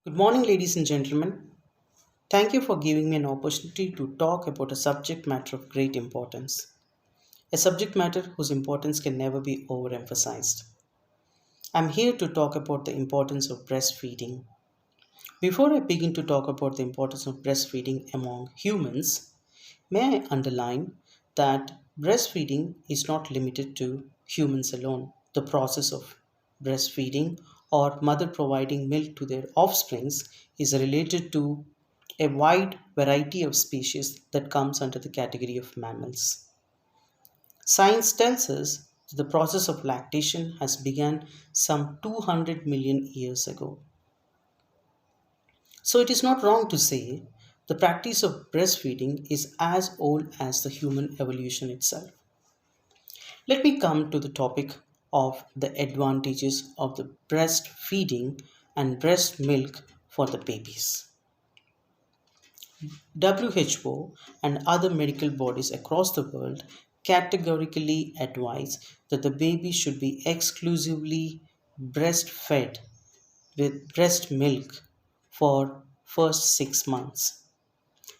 Good morning, ladies and gentlemen. Thank you for giving me an opportunity to talk about a subject matter of great importance. A subject matter whose importance can never be overemphasized. I'm here to talk about the importance of breastfeeding. Before I begin to talk about the importance of breastfeeding among humans, may I underline that breastfeeding is not limited to humans alone. The process of breastfeeding or mother providing milk to their offsprings is related to a wide variety of species that comes under the category of mammals. Science tells us that the process of lactation has begun some 200 million years ago. So it is not wrong to say the practice of breastfeeding is as old as the human evolution itself. Let me come to the topic of the advantages of the breastfeeding and breast milk for the babies. WHO and other medical bodies across the world categorically advise that the baby should be exclusively breastfed with breast milk for first 6 months,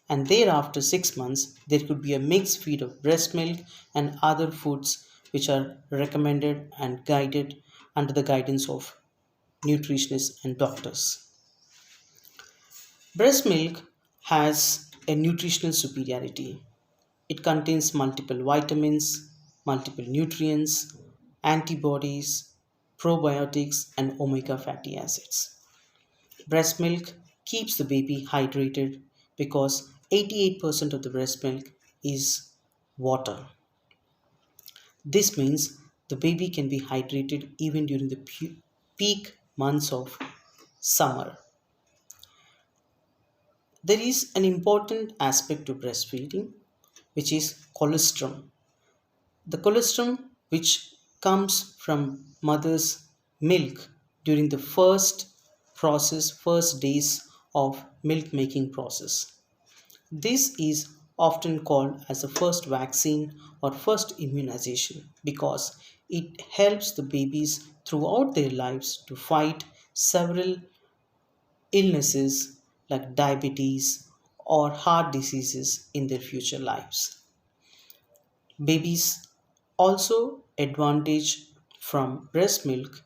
and thereafter 6 months there could be a mixed feed of breast milk and other foods which are recommended and guided under the guidance of nutritionists and doctors. Breast milk has a nutritional superiority. It contains multiple vitamins, multiple nutrients, antibodies, probiotics, and omega fatty acids. Breast milk keeps the baby hydrated because 88% of the breast milk is water. This means the baby can be hydrated even during the peak months of summer. There is an important aspect to breastfeeding, which is colostrum. The colostrum, which comes from mother's milk during the first days of milk making process. This is often called as the first vaccine or first immunization because it helps the babies throughout their lives to fight several illnesses like diabetes or heart diseases in their future lives. Babies also advantage from breast milk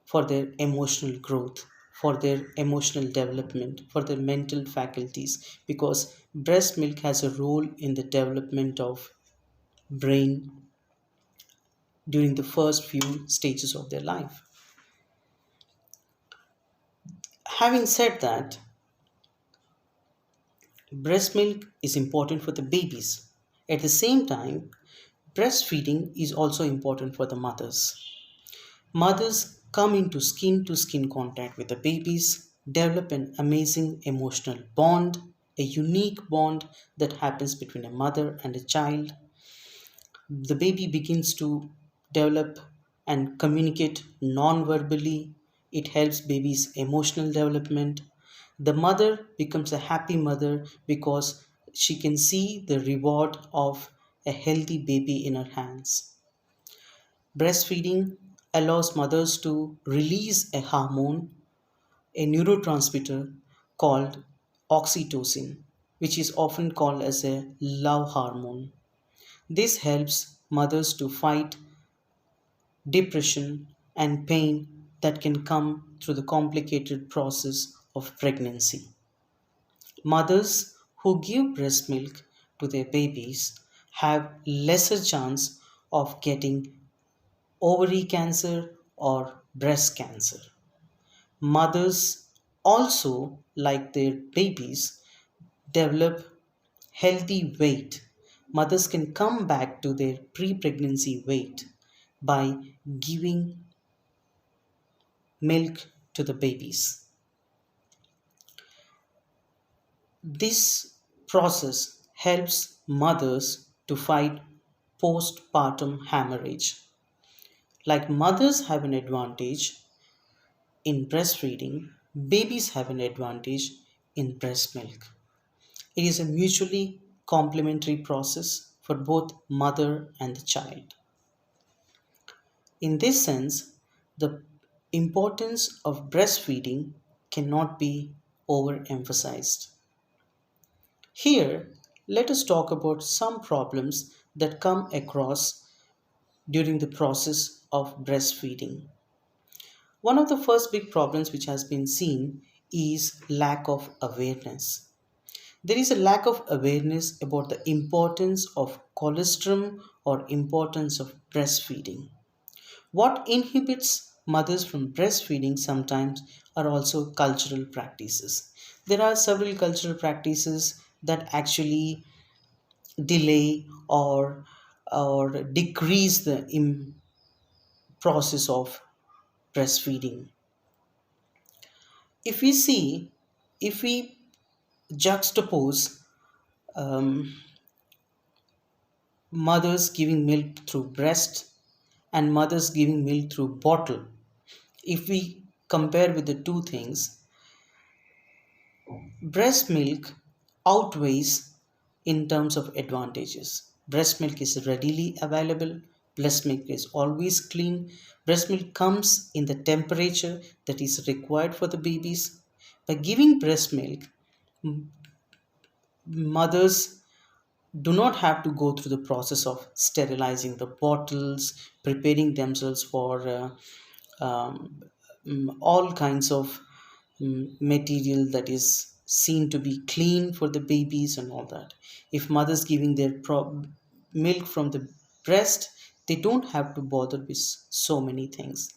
for their emotional growth, for their emotional development, for their mental faculties, because breast milk has a role in the development of brain during the first few stages of their life. Having said that, breast milk is important for the babies. At the same time, breastfeeding is also important for the mothers. Mothers come into skin to skin contact with the babies, develop an amazing emotional bond, a unique bond that happens between a mother and a child. The baby begins to develop and communicate non-verbally. It helps baby's emotional development. The mother becomes a happy mother because she can see the reward of a healthy baby in her hands. Breastfeeding allows mothers to release a hormone, a neurotransmitter called oxytocin, which is often called as a love hormone. This helps mothers to fight depression and pain that can come through the complicated process of pregnancy. Mothers who give breast milk to their babies have lesser chance of getting ovary cancer or breast cancer. Mothers also, like their babies, develop healthy weight. Mothers can come back to their pre pregnancy weight by giving milk to the babies. This process helps mothers to fight postpartum hemorrhage. Like mothers have an advantage in breastfeeding, babies have an advantage in breast milk. It is a mutually complementary process for both mother and the child. In this sense, the importance of breastfeeding cannot be overemphasized. Here, let us talk about some problems that come across during the process of breastfeeding. One of the first big problems which has been seen is lack of awareness. There is a lack of awareness about the importance of colostrum or importance of breastfeeding. What inhibits mothers from breastfeeding sometimes are also cultural practices. There are several cultural practices that actually delay or decrease the process of breastfeeding. If we see, if we juxtapose um, mothers giving milk through breast and mothers giving milk through bottle, if we compare with the two things, breast milk outweighs in terms of advantages. Breast milk is readily available, breast milk is always clean, breast milk comes in the temperature that is required for the babies. By giving breast milk, mothers do not have to go through the process of sterilizing the bottles, preparing themselves for um, all kinds of material that is seen to be clean for the babies and all that. If mothers giving their milk from the breast, they don't have to bother with so many things.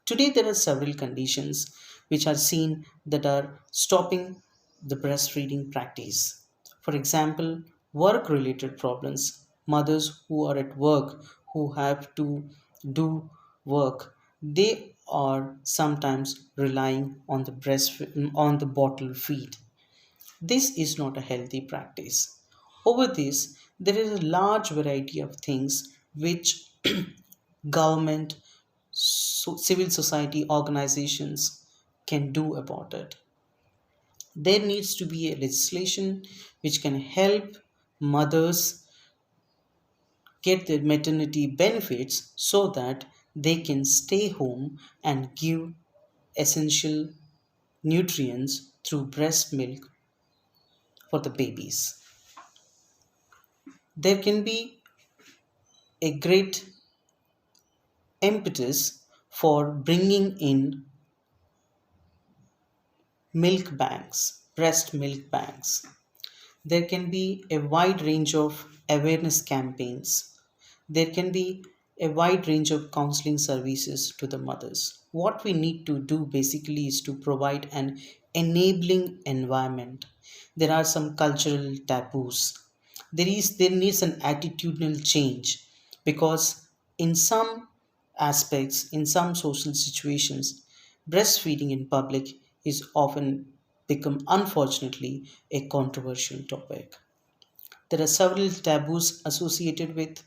Today, there are several conditions which are seen that are stopping the breastfeeding practice. For example, work related problems. Mothers who are at work, who have to do work, they are sometimes relying on the on the bottle feed. This is not a healthy practice. Over this, there is a large variety of things which government, civil society organizations can do about it. There needs to be a legislation which can help mothers get their maternity benefits so that they can stay home and give essential nutrients through breast milk for the babies. There can be a great impetus for bringing in milk banks, breast milk banks. There can be a wide range of awareness campaigns. There can be a wide range of counseling services to the mothers. What we need to do basically is to provide an enabling environment. There are some cultural taboos. There needs an attitudinal change because in some aspects, in some social situations, breastfeeding in public is often become unfortunately a controversial topic. There are several taboos associated with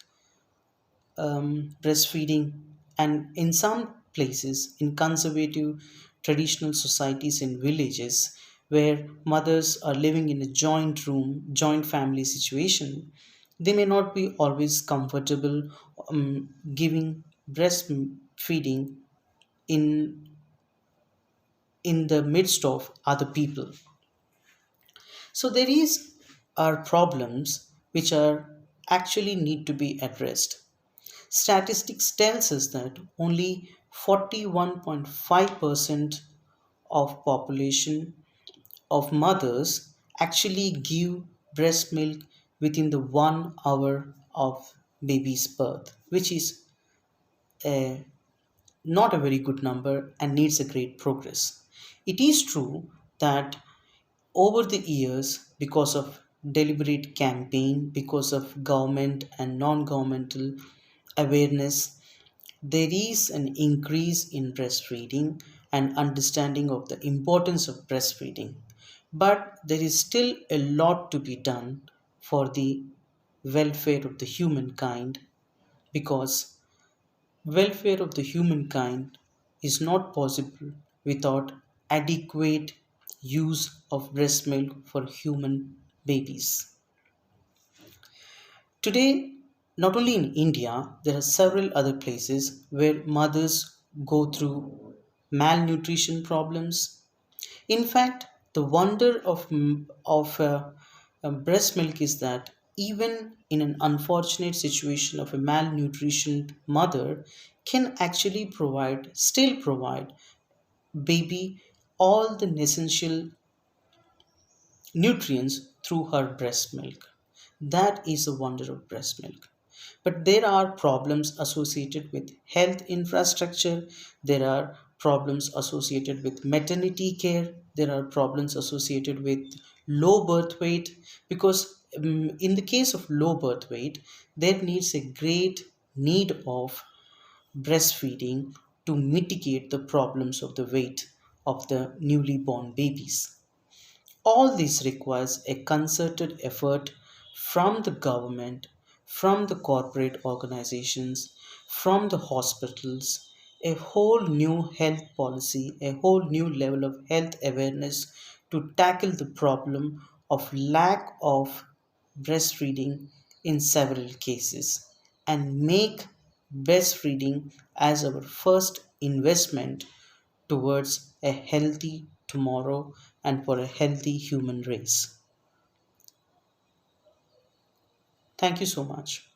breastfeeding, and in some places, in conservative traditional societies in villages where mothers are living in a joint room, joint family situation, they may not be always comfortable giving breastfeeding in in the midst of other people. So there is are problems which are actually need to be addressed. Statistics tells us that only 41.5% of population of mothers actually give breast milk within the 1 hour of baby's birth, which is a not a very good number and needs a great progress. It is true that over the years, because of deliberate campaign, because of government and non-governmental awareness, there is an increase in breastfeeding and understanding of the importance of breastfeeding. But there is still a lot to be done for the welfare of the humankind because welfare of the humankind is not possible without adequate use of breast milk for human babies. Today, not only in India, there are several other places where mothers go through malnutrition problems. In fact, the wonder of breast milk is that even in an unfortunate situation of a malnutrition mother can actually still provide baby all the essential nutrients through her breast milk. That is a wonder of breast milk. But there are problems associated with health infrastructure, there are problems associated with maternity care, there are problems associated with low birth weight. Because in the case of low birth weight, there needs a great need of breastfeeding to mitigate the problems of the weight of the newly born babies. All this requires a concerted effort from the government, from the corporate organizations, from the hospitals, a whole new health policy, a whole new level of health awareness to tackle the problem of lack of breastfeeding in several cases and make breastfeeding as our first investment towards a healthy tomorrow and for a healthy human race. Thank you so much.